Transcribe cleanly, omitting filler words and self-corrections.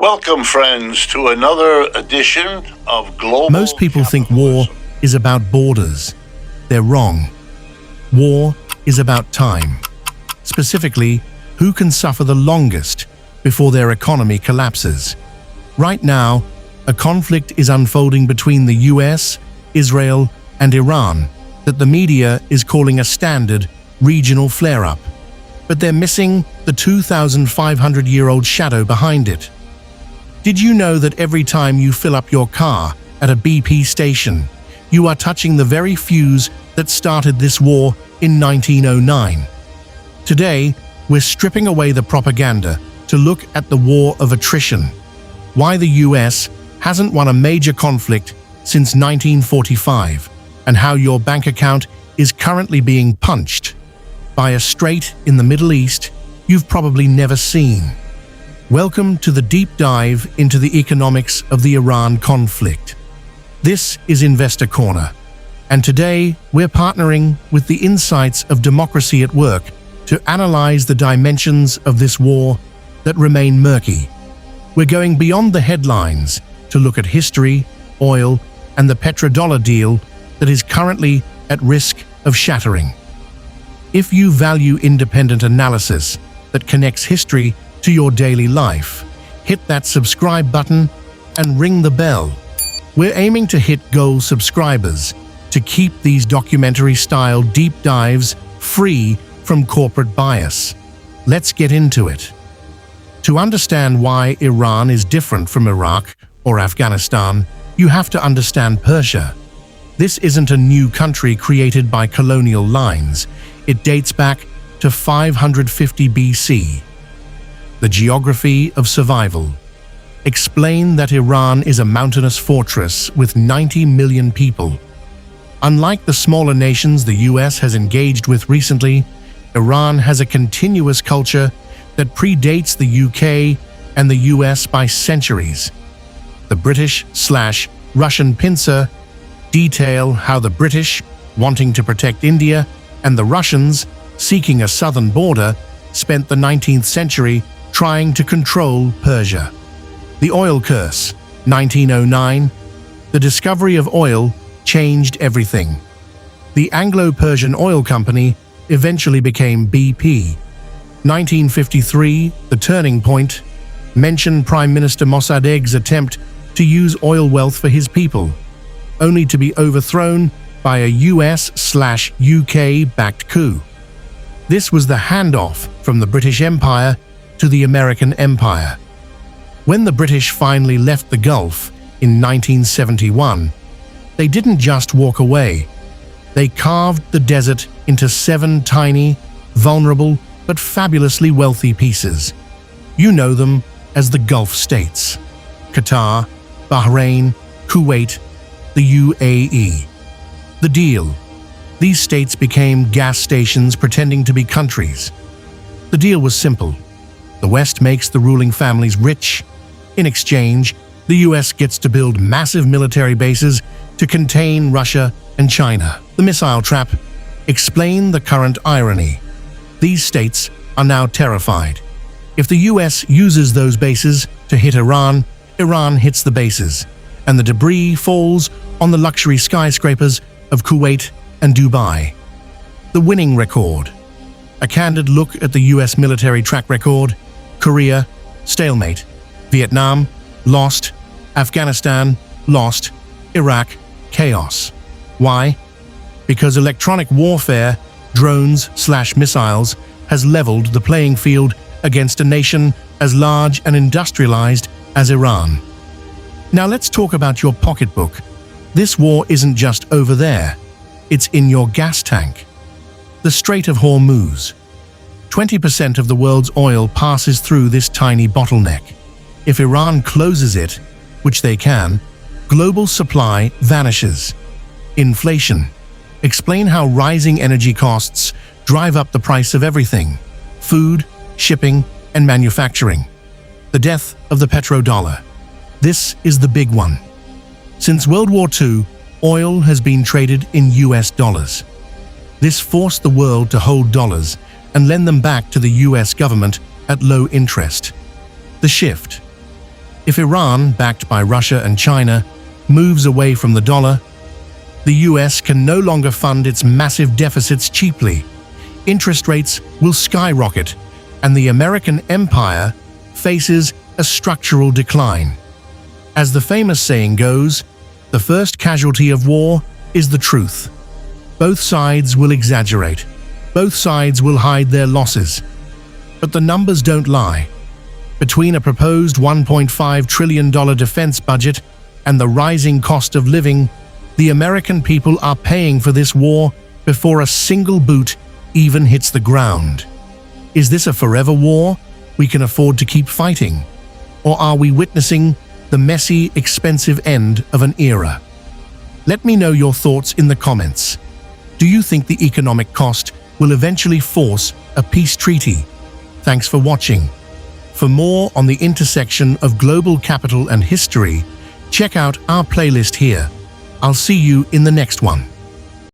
Welcome, friends, to another edition of Global Most people think war is about borders. They're wrong. War is about time. Specifically, who can suffer the longest before their economy collapses. Right now, a conflict is unfolding between the U.S., Israel, and Iran that the media is calling a standard regional flare-up. But they're missing the 2,500-year-old shadow behind it. Did you know that every time you fill up your car at a BP station, you are touching the very fuse that started this war in 1909? Today, we're stripping away the propaganda to look at the war of attrition, why the US hasn't won a major conflict since 1945, and how your bank account is currently being punched by a strait in the Middle East you've probably never seen. Welcome to the deep dive into the economics of the Iran conflict. This is Investor Corner, and today we're partnering with the insights of democracy at work to analyze the dimensions of this war that remain murky. We're going beyond the headlines to look at history, oil, and the petrodollar deal that is currently at risk of shattering. If you value independent analysis that connects history to your daily life, hit that subscribe button and ring the bell. We're aiming to hit goal subscribers to keep these documentary-style deep dives free from corporate bias. Let's get into it. To understand why Iran is different from Iraq or Afghanistan, you have to understand Persia. This isn't a new country created by colonial lines. It dates back to 550 BC. The geography of survival. Explain that Iran is a mountainous fortress with 90 million people. Unlike the smaller nations the US has engaged with recently, Iran has a continuous culture that predates the UK and the US by centuries. The British/Russian pincer detail how the British, wanting to protect India, and the Russians, seeking a southern border, spent the 19th century trying to control Persia. The Oil Curse, 1909. The discovery of oil changed everything. The Anglo-Persian Oil Company eventually became BP. 1953, the turning point. Mention Prime Minister Mossadegh's attempt to use oil wealth for his people, only to be overthrown by a US/UK-backed coup. This was the handoff from the British Empire to the American Empire. When the British finally left the Gulf in 1971, they didn't just walk away. They carved the desert into 7 tiny, vulnerable, but fabulously wealthy pieces. You know them as the Gulf States: Qatar, Bahrain, Kuwait, the UAE. The deal. These states became gas stations pretending to be countries. The deal was simple. The West makes the ruling families rich. In exchange, the US gets to build massive military bases to contain Russia and China. The missile trap. Explain the current irony. These states are now terrified. If the US uses those bases to hit Iran, Iran hits the bases, and the debris falls on the luxury skyscrapers of Kuwait and Dubai. The winning record. A candid look at the US military track record. Korea, stalemate. Vietnam, lost. Afghanistan, lost. Iraq, chaos. Why? Because electronic warfare, drones/missiles, has leveled the playing field against a nation as large and industrialized as Iran. Now let's talk about your pocketbook. This war isn't just over there. It's in your gas tank. The Strait of Hormuz. 20% of the world's oil passes through this tiny bottleneck. If Iran closes it, which they can, global supply vanishes. Inflation. Explain how rising energy costs drive up the price of everything: food, shipping, and manufacturing. The death of the petrodollar. This is the big one. Since World War II, oil has been traded in US dollars. This forced the world to hold dollars and lend them back to the US government at low interest. The shift. If Iran, backed by Russia and China, moves away from the dollar, the US can no longer fund its massive deficits cheaply. Interest rates will skyrocket, and the American empire faces a structural decline. As the famous saying goes, the first casualty of war is the truth. Both sides will exaggerate. Both sides will hide their losses. But the numbers don't lie. Between a proposed $1.5 trillion defense budget and the rising cost of living, the American people are paying for this war before a single boot even hits the ground. Is this a forever war we can afford to keep fighting? Or are we witnessing the messy, expensive end of an era? Let me know your thoughts in the comments. Do you think the economic cost will eventually force a peace treaty? Thanks for watching. For more on the intersection of global capital and history, check out our playlist here. I'll see you in the next one.